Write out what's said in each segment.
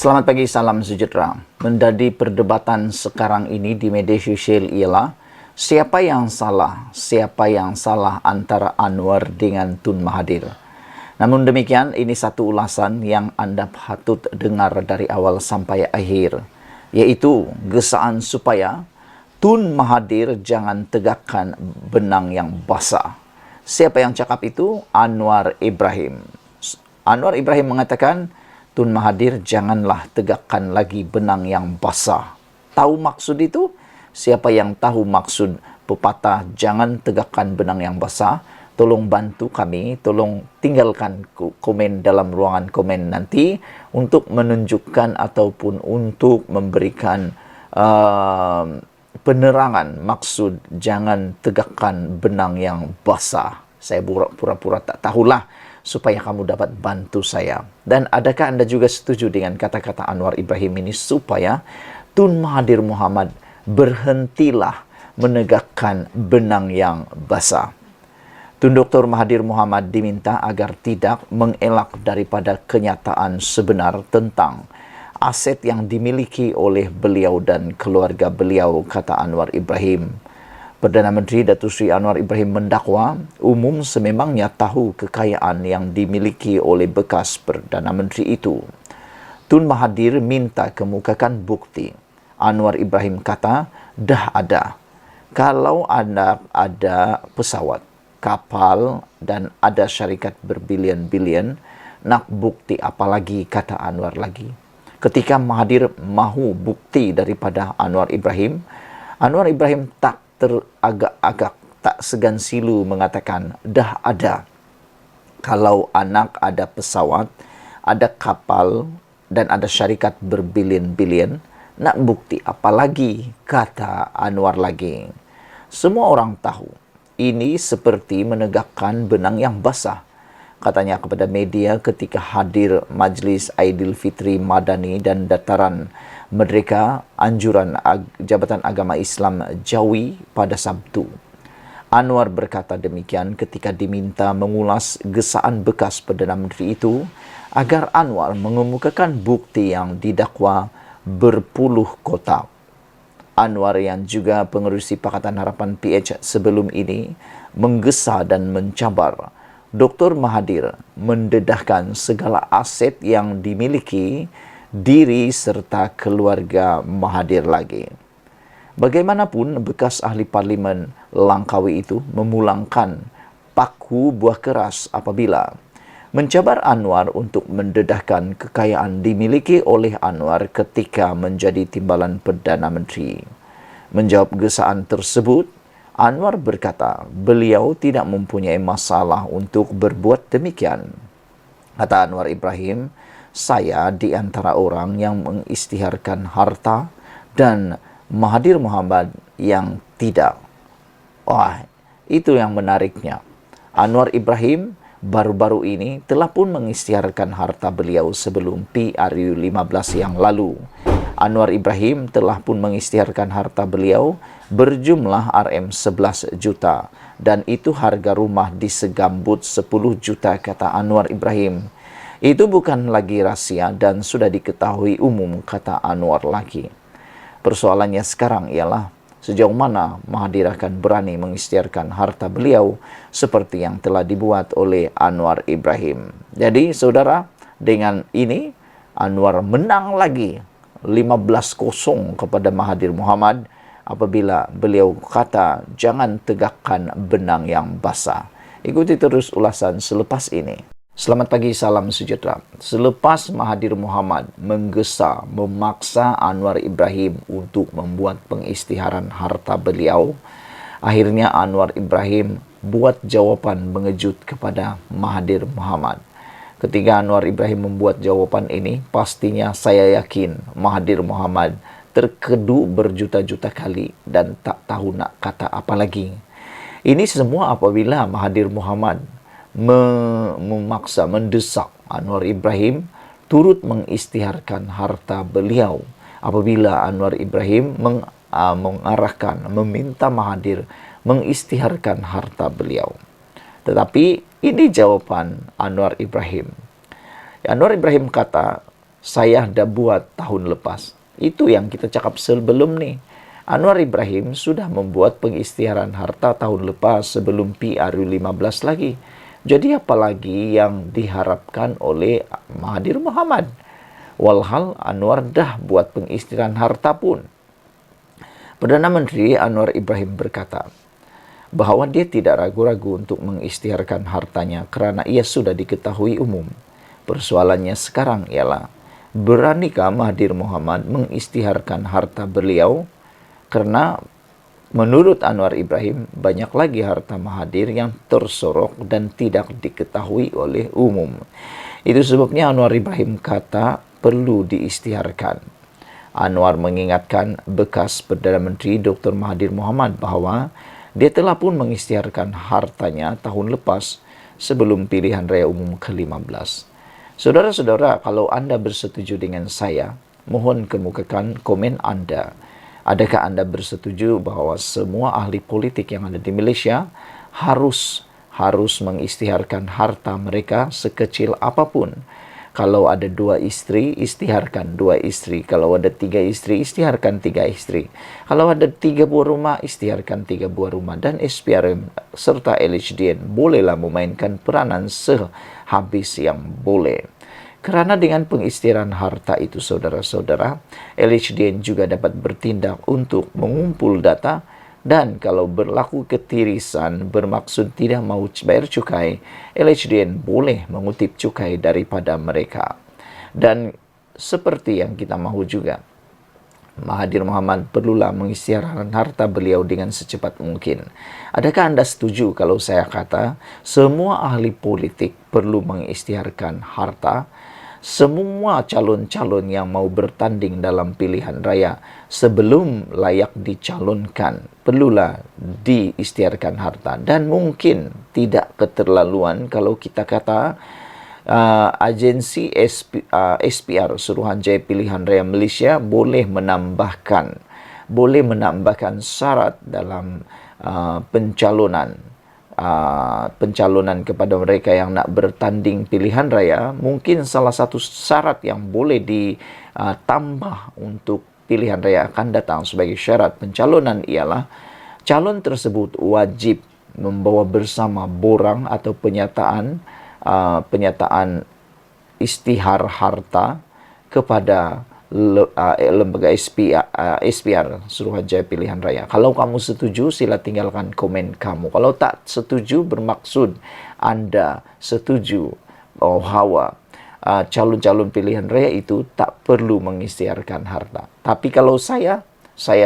Selamat pagi, salam sejahtera. Menjadi perdebatan sekarang ini di media sosial ialah siapa yang salah antara Anwar dengan Tun Mahathir. Namun demikian, ini satu ulasan yang Anda patut dengar dari awal sampai akhir, yaitu gesaan supaya Tun Mahathir jangan tegakkan benang yang basah. Siapa yang cakap itu? Anwar Ibrahim. Anwar Ibrahim mengatakan, Tun Mahathir janganlah tegakkan lagi benang yang basah. Tahu maksud itu? Siapa yang tahu maksud pepatah jangan tegakkan benang yang basah, tolong bantu kami, tolong tinggalkan komen dalam ruangan komen nanti untuk menunjukkan ataupun untuk memberikan penerangan maksud jangan tegakkan benang yang basah. Saya pura-pura tak tahulah supaya kamu dapat bantu saya. Dan adakah Anda juga setuju dengan kata-kata Anwar Ibrahim ini supaya Tun Mahathir Mohamad berhentilah menegakkan benang yang basah? Tun Dr. Mahathir Mohamad diminta agar tidak mengelak daripada kenyataan sebenar tentang aset yang dimiliki oleh beliau dan keluarga beliau, kata Anwar Ibrahim. Perdana Menteri Datuk Seri Anwar Ibrahim mendakwa umum sememangnya tahu kekayaan yang dimiliki oleh bekas Perdana Menteri itu. Tun Mahathir minta kemukakan bukti. Anwar Ibrahim kata, dah ada. Kalau ada pesawat, kapal dan ada syarikat berbilion-bilion, nak bukti apa lagi, kata Anwar lagi. Ketika Mahathir mahu bukti daripada Anwar Ibrahim tak teragak-agak, tak segan silu mengatakan, dah ada. Kalau anak ada pesawat, ada kapal, dan ada syarikat berbilion-bilion, nak bukti apa lagi, kata Anwar lagi. Semua orang tahu, ini seperti menegakkan benang yang basah, katanya kepada media ketika hadir Majlis Aidilfitri Madani dan Dataran Merdeka Anjuran Jabatan Agama Islam Jawi pada Sabtu. Anwar berkata demikian ketika diminta mengulas gesaan bekas Perdana Menteri itu agar Anwar mengemukakan bukti yang didakwa berpuluh kotak. Anwar yang juga pengerusi Pakatan Harapan PH sebelum ini menggesa dan mencabar Dr. Mahathir mendedahkan segala aset yang dimiliki diri serta keluarga Mahathir lagi. Bagaimanapun, bekas ahli parlimen Langkawi itu memulangkan paku buah keras apabila mencabar Anwar untuk mendedahkan kekayaan dimiliki oleh Anwar ketika menjadi timbalan Perdana Menteri. Menjawab gesaan tersebut, Anwar berkata beliau tidak mempunyai masalah untuk berbuat demikian. Kata Anwar Ibrahim, saya di antara orang yang mengisytiharkan harta dan Mahathir Mohamad yang tidak. Wah, itu yang menariknya. Anwar Ibrahim baru-baru ini telah pun mengisytiharkan harta beliau sebelum PRU 15 yang lalu. Anwar Ibrahim telah pun mengisytiharkan harta beliau berjumlah RM11 juta dan itu harga rumah di Segambut 10 juta, kata Anwar Ibrahim. Itu bukan lagi rahasia dan sudah diketahui umum, kata Anwar lagi. Persoalannya sekarang ialah sejauh mana Mahathir akan berani mengisytiharkan harta beliau seperti yang telah dibuat oleh Anwar Ibrahim. Jadi saudara, dengan ini Anwar menang lagi 15-0 kepada Mahathir Mohamad apabila beliau kata jangan tegakkan benang yang basah. Ikuti terus ulasan selepas ini. Selamat pagi, salam sejahtera. Selepas Mahathir Mohamad menggesa memaksa Anwar Ibrahim untuk membuat pengisytiharan harta beliau, akhirnya Anwar Ibrahim buat jawapan mengejut kepada Mahathir Mohamad. Ketika Anwar Ibrahim membuat jawapan ini, pastinya saya yakin Mahathir Mohamad terkedu berjuta-juta kali dan tak tahu nak kata apa lagi. Ini semua apabila Mahathir Mohamad memaksa, mendesak Anwar Ibrahim turut mengisytiharkan harta beliau. Apabila Anwar Ibrahim mengarahkan, meminta Mahathir mengisytiharkan harta beliau. Tetapi ini jawaban Anwar Ibrahim. Anwar Ibrahim kata, saya dah buat tahun lepas. Itu yang kita cakap sebelum nih. Anwar Ibrahim sudah membuat pengisytiharan harta tahun lepas sebelum PRU15 lagi. Jadi apalagi yang diharapkan oleh Mahathir Mohamad? Walhal Anwar dah buat pengisytiharan harta pun. Perdana Menteri Anwar Ibrahim berkata bahwa dia tidak ragu-ragu untuk mengisytiharkan hartanya kerana ia sudah diketahui umum. Persoalannya sekarang ialah, beranikah Mahathir Mohamad mengisytiharkan harta beliau? Karena menurut Anwar Ibrahim, banyak lagi harta Mahathir yang tersorok dan tidak diketahui oleh umum. Itu sebabnya Anwar Ibrahim kata perlu diisytiharkan. Anwar mengingatkan bekas Perdana Menteri Dr. Mahathir Mohamad bahawa dia telah pun mengisytiharkan hartanya tahun lepas sebelum pilihan raya umum ke-15. Saudara-saudara, kalau anda bersetuju dengan saya, mohon kemukakan komen anda. Adakah anda bersetuju bahawa semua ahli politik yang ada di Malaysia harus mengisytiharkan harta mereka sekecil apapun? Kalau ada 2 isteri, isytiharkan 2 isteri. Kalau ada 3 isteri, isytiharkan 3 isteri. Kalau ada 3 buah rumah, isytiharkan 3 buah rumah. Dan SPRM serta LHDN bolehlah memainkan peranan sehabis yang boleh. Kerana dengan pengisytiharan harta itu, saudara-saudara, LHDN juga dapat bertindak untuk mengumpul data, dan kalau berlaku ketirisan bermaksud tidak mahu bayar cukai, LHDN boleh mengutip cukai daripada mereka. Dan seperti yang kita mahu juga, Mahathir Mohamad perlulah mengisytiharkan harta beliau dengan secepat mungkin. Adakah anda setuju kalau saya kata semua ahli politik perlu mengisytiharkan harta? Semua calon-calon yang mau bertanding dalam pilihan raya sebelum layak dicalonkan perlulah diisytiharkan harta. Dan mungkin tidak keterlaluan kalau kita kata agensi SPR Suruhanjaya Pilihan Raya Malaysia boleh menambahkan syarat dalam pencalonan kepada mereka yang nak bertanding pilihan raya. Mungkin salah satu syarat yang boleh ditambah untuk pilihan raya akan datang sebagai syarat pencalonan ialah calon tersebut wajib membawa bersama borang atau penyataan isytihar harta kepada lembaga SPR Suruhanjaya Pilihan Raya. Kalau kamu setuju, sila tinggalkan komen kamu. Kalau tak setuju, bermaksud anda setuju bahawa calon-calon pilihan raya itu tak perlu mengisytiharkan harta. Tapi kalau saya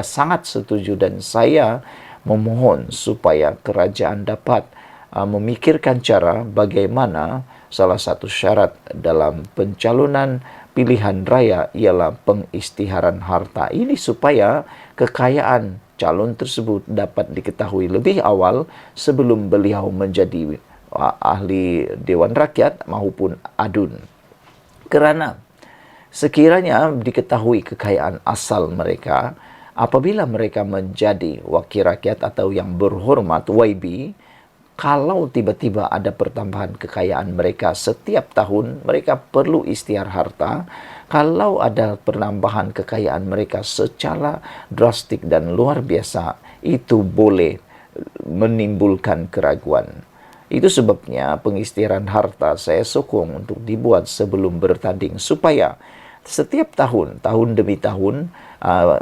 sangat setuju dan saya memohon supaya kerajaan dapat memikirkan cara bagaimana salah satu syarat dalam pencalonan pilihan raya ialah pengisytiharan harta ini supaya kekayaan calon tersebut dapat diketahui lebih awal sebelum beliau menjadi ahli Dewan Rakyat maupun ADUN. Kerana sekiranya diketahui kekayaan asal mereka, apabila mereka menjadi wakil rakyat atau yang berhormat YB, kalau tiba-tiba ada pertambahan kekayaan mereka setiap tahun, mereka perlu isytihar harta. Kalau ada penambahan kekayaan mereka secara drastik dan luar biasa, itu boleh menimbulkan keraguan. Itu sebabnya pengisytiharan harta saya sokong untuk dibuat sebelum bertanding supaya setiap tahun demi tahun,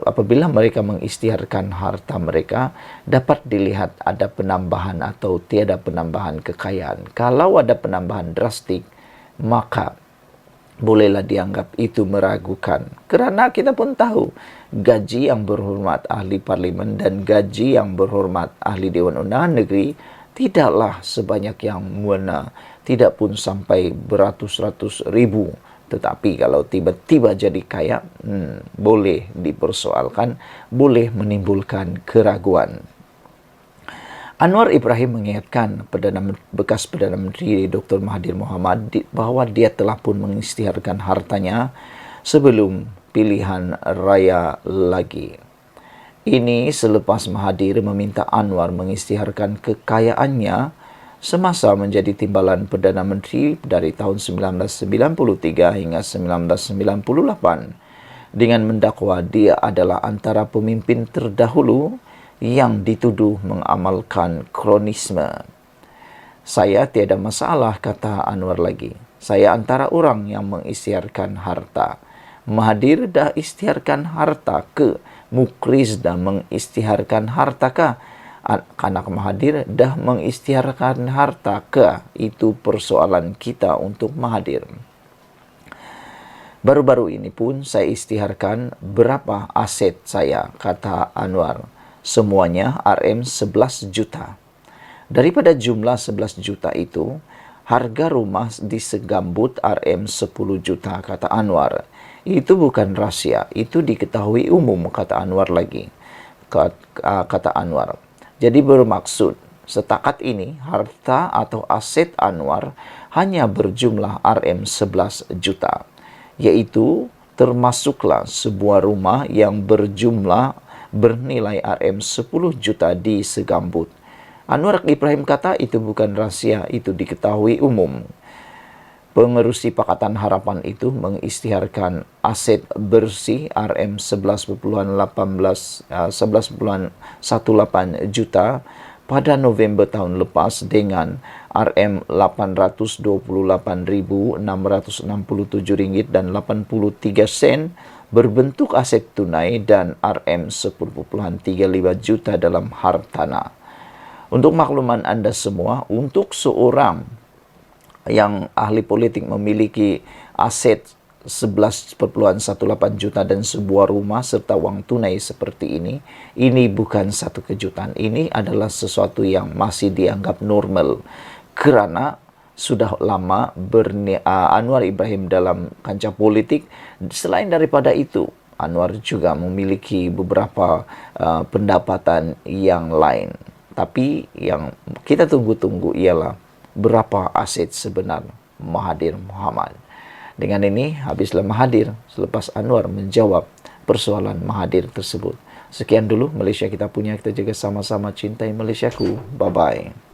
apabila mereka mengisytiharkan harta mereka, dapat dilihat ada penambahan atau tiada penambahan kekayaan. Kalau ada penambahan drastik, maka bolehlah dianggap itu meragukan. Kerana kita pun tahu, gaji yang berhormat ahli parlimen dan gaji yang berhormat ahli Dewan Undangan Negeri tidaklah sebanyak yang mana, tidak pun sampai beratus-ratus ribu. Tetapi kalau tiba-tiba jadi kaya, boleh dipersoalkan, boleh menimbulkan keraguan. Anwar Ibrahim mengingatkan bekas Perdana Menteri Dr. Mahathir Mohamad bahawa dia telah pun mengisytiharkan hartanya sebelum pilihan raya lagi. Ini selepas Mahathir meminta Anwar mengisytiharkan kekayaannya semasa menjadi timbalan Perdana Menteri dari tahun 1993 hingga 1998 dengan mendakwa dia adalah antara pemimpin terdahulu yang dituduh mengamalkan kronisme. Saya tiada masalah, kata Anwar lagi. Saya antara orang yang mengisytiharkan harta. Mahathir dah isytiharkan harta ke? Mukriz dah mengisytiharkan harta ke? Anak Mahathir dah mengisytiharkan harta ke? Itu persoalan kita untuk Mahathir. Baru-baru ini pun saya isytiharkan berapa aset saya, kata Anwar. Semuanya RM11 juta. Daripada jumlah 11 juta itu, harga rumah di Segambut RM10 juta, kata Anwar. Itu bukan rahsia, itu diketahui umum, kata Anwar lagi. Kata Anwar. Jadi bermaksud, setakat ini harta atau aset Anwar hanya berjumlah RM11 juta. Yaitu termasuklah sebuah rumah yang bernilai RM10 juta di Segambut. Anwar Ibrahim kata itu bukan rahasia, itu diketahui umum. Pengerusi Pakatan Harapan itu mengisytiharkan aset bersih RM11,18 juta pada November tahun lepas dengan RM828.667 berbentuk aset tunai dan RM10.35 juta dalam hartana. Untuk makluman Anda semua, untuk seorang yang ahli politik memiliki aset 11,18 juta dan sebuah rumah serta uang tunai seperti ini bukan satu kejutan. Ini adalah sesuatu yang masih dianggap normal kerana sudah lama Anwar Ibrahim dalam kancah politik. Selain daripada itu, Anwar juga memiliki beberapa pendapatan yang lain. Tapi yang kita tunggu-tunggu ialah berapa aset sebenar Mahathir Mohamad. Dengan ini, habislah Mahathir selepas Anwar menjawab persoalan Mahathir tersebut. Sekian dulu Malaysia kita punya, kita jaga sama-sama, cintai Malaysiaku. Bye-bye.